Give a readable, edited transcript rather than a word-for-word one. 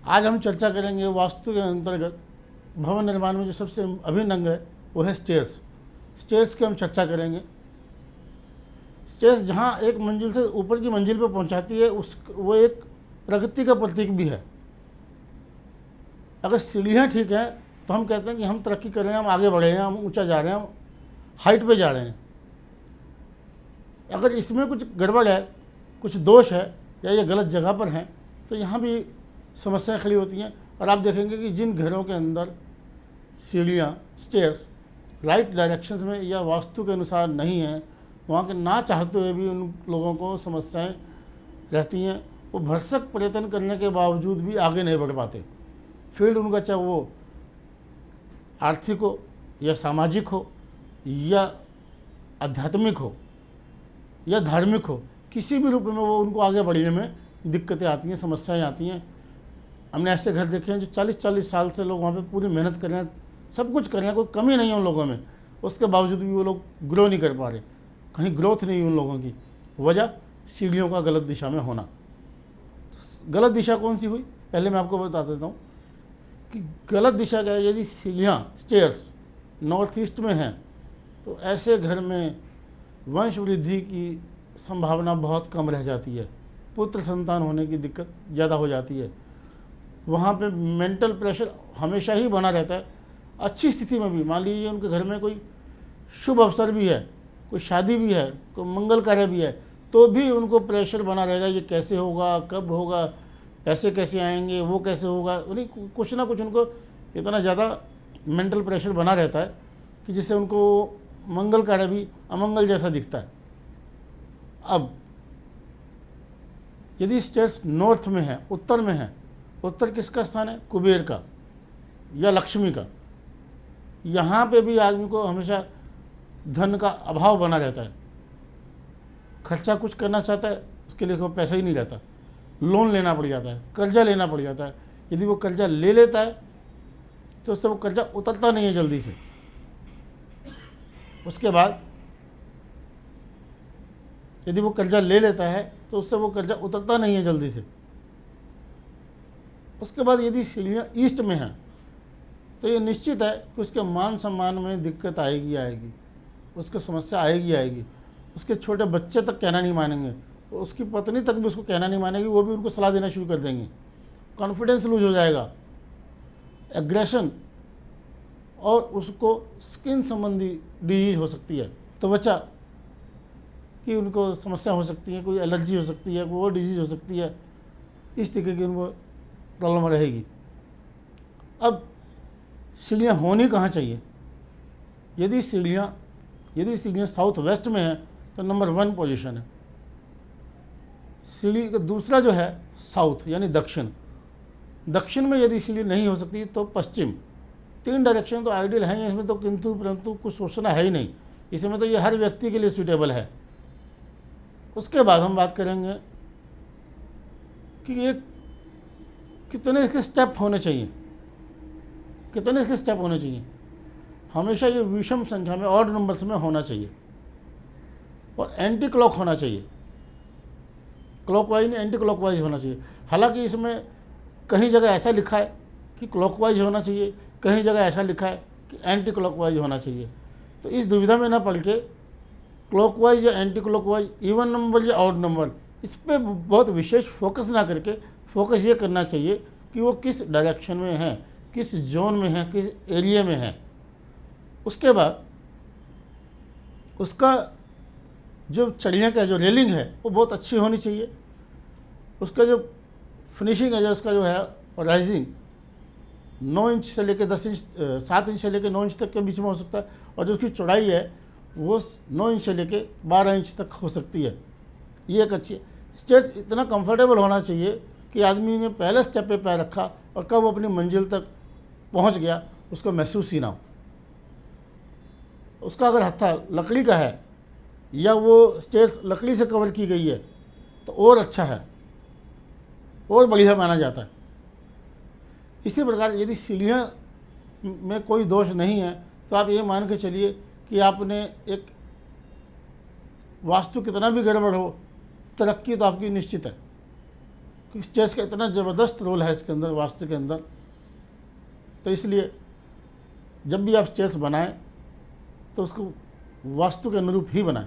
आज हम चर्चा करेंगे वास्तु के अंतर्गत भवन निर्माण में जो सबसे अभिन्न अंग है वो है स्टेयर्स। स्टेयर्स की हम चर्चा करेंगे। स्टेयर्स जहाँ एक मंजिल से ऊपर की मंजिल पर पहुँचाती है वो एक प्रगति का प्रतीक भी है। अगर सीढ़ियाँ ठीक हैं तो हम कहते हैं कि हम तरक्की कर रहे हैं, हम आगे बढ़े हैं, हम ऊंचा जा रहे हैं, हम हाइट पे जा रहे हैं। अगर इसमें कुछ गड़बड़ है, कुछ दोष है या ये गलत जगह पर हैं तो यहाँ भी समस्याएं खड़ी होती हैं। और आप देखेंगे कि जिन घरों के अंदर सीढ़ियाँ स्टेयर्स राइट डायरेक्शंस में या वास्तु के अनुसार नहीं हैं, वहाँ के ना चाहते हुए भी उन लोगों को समस्याएं रहती हैं। वो भरसक प्रयत्न करने के बावजूद भी आगे नहीं बढ़ पाते। फील्ड उनका चाहे वो आर्थिक हो या सामाजिक हो या आध्यात्मिक हो या धार्मिक हो, किसी भी रूप में वो उनको आगे बढ़ने में दिक्कतें आती हैं, समस्याएं आती हैं। हमने ऐसे घर देखे हैं जो 40-40 साल से लोग वहाँ पे पूरी मेहनत कर रहे हैं, सब कुछ कर रहे हैं, कोई कमी नहीं है उन लोगों में, उसके बावजूद भी वो लोग ग्रो नहीं कर पा रहे, कहीं ग्रोथ नहीं उन लोगों की। वजह सीढ़ियों का गलत दिशा में होना। गलत दिशा कौन सी हुई, पहले मैं आपको बता देता हूँ कि गलत दिशा क्या है। यदि सीढ़ियाँ स्टेयर्स नॉर्थ ईस्ट में हैं तो ऐसे घर में वंश वृद्धि की संभावना बहुत कम रह जाती है, पुत्र संतान होने की दिक्कत ज़्यादा हो जाती है। वहाँ पे मेंटल प्रेशर हमेशा ही बना रहता है। अच्छी स्थिति में भी, मान लीजिए उनके घर में कोई शुभ अवसर भी है, कोई शादी भी है, कोई मंगल कार्य भी है, तो भी उनको प्रेशर बना रहेगा, ये कैसे होगा, कब होगा, पैसे कैसे आएंगे, वो कैसे होगा। यानी कुछ ना कुछ उनको इतना ज़्यादा मेंटल प्रेशर बना रहता है कि जिससे उनको मंगल कार्य भी अमंगल जैसा दिखता है। अब यदि स्टेयर्स नॉर्थ में है, उत्तर में है, उत्तर किसका स्थान है, कुबेर का या लक्ष्मी का, यहाँ पे भी आदमी को हमेशा धन का अभाव बना रहता है। खर्चा कुछ करना चाहता है, उसके लिए कोई पैसा ही नहीं रहता, लोन लेना पड़ जाता है, कर्जा लेना पड़ जाता है। यदि वो कर्जा ले लेता है तो उससे वो कर्जा उतरता नहीं है जल्दी से। उसके बाद यदि वो कर्जा ले लेता है तो उससे वो कर्जा उतरता नहीं है जल्दी से। उसके बाद यदि सीढ़ियाँ ईस्ट में हैं तो ये निश्चित है कि उसके मान सम्मान में दिक्कत आएगी, उसको समस्या आएगी। उसके छोटे बच्चे तक कहना नहीं मानेंगे, तो उसकी पत्नी तक भी उसको कहना नहीं मानेगी, वो भी उनको सलाह देना शुरू कर देंगे। कॉन्फिडेंस लूज हो जाएगा, एग्रेशन, और उसको स्किन संबंधी डिजीज हो सकती है, त्वचा की उनको समस्या हो सकती है, कोई एलर्जी हो सकती है, कोई और डिजीज हो सकती है, इस तरीके की उनको प्रॉब्लम रहेगी। अब सीढ़ियाँ होनी कहाँ चाहिए। यदि सीढ़ियाँ साउथ वेस्ट में हैं तो नंबर 1 पोजीशन है। सीढ़ी का दूसरा जो है साउथ यानी दक्षिण में यदि सीढ़ी नहीं हो सकती तो पश्चिम। 3 डायरेक्शन तो आइडियल हैं, इसमें तो किंतु परंतु कुछ सोचना है ही नहीं, इसमें तो ये हर व्यक्ति के लिए सूटेबल है। उसके बाद हम बात करेंगे कि ये कितने इसके स्टेप होने चाहिए। हमेशा ये विषम संख्या में, ऑड नंबर्स में होना चाहिए और एंटी क्लॉक होना चाहिए। क्लॉकवाइज नहीं, एंटी क्लॉकवाइज होना चाहिए। हालांकि इसमें कहीं जगह ऐसा लिखा है कि क्लॉकवाइज होना चाहिए, कहीं जगह ऐसा लिखा है कि एंटी क्लॉकवाइज होना चाहिए। तो इस दुविधा में ना पड़ के क्लॉकवाइज या एंटी क्लॉकवाइज, इवन नंबर या ऑड नंबर, इस पर बहुत विशेष फोकस ना करके फोकस ये करना चाहिए कि वो किस डायरेक्शन में है, किस जोन में है, किस एरिया में है। उसके बाद उसका जो चढ़ने का जो रेलिंग है वो बहुत अच्छी होनी चाहिए। उसका जो फिनिशिंग है, जो उसका जो है राइजिंग 9 इंच से लेकर 10 इंच, 7 इंच से लेकर 9 इंच तक के बीच में हो सकता है, और जो उसकी चौड़ाई है वो 9 इंच से लेकर 12 इंच तक हो सकती है। ये एक अच्छी स्टेज। इतना कंफर्टेबल होना चाहिए कि आदमी ने पहले स्टेप पे पैर रखा और कब वो अपनी मंजिल तक पहुंच गया उसको महसूस ही ना हो। उसका अगर हत्था लकड़ी का है या वो स्टेयर्स लकड़ी से कवर की गई है तो और अच्छा है, और बढ़िया माना जाता है। इसी प्रकार यदि सीढ़ियाँ में कोई दोष नहीं है तो आप ये मान के चलिए कि आपने एक वास्तु कितना भी गड़बड़ हो, तरक्की तो आपकी निश्चित है। कि स्टेयर्स का इतना ज़बरदस्त रोल है इसके अंदर, वास्तु के अंदर। तो इसलिए जब भी आप स्टेयर्स बनाएं तो उसको वास्तु के अनुरूप ही बनाएं।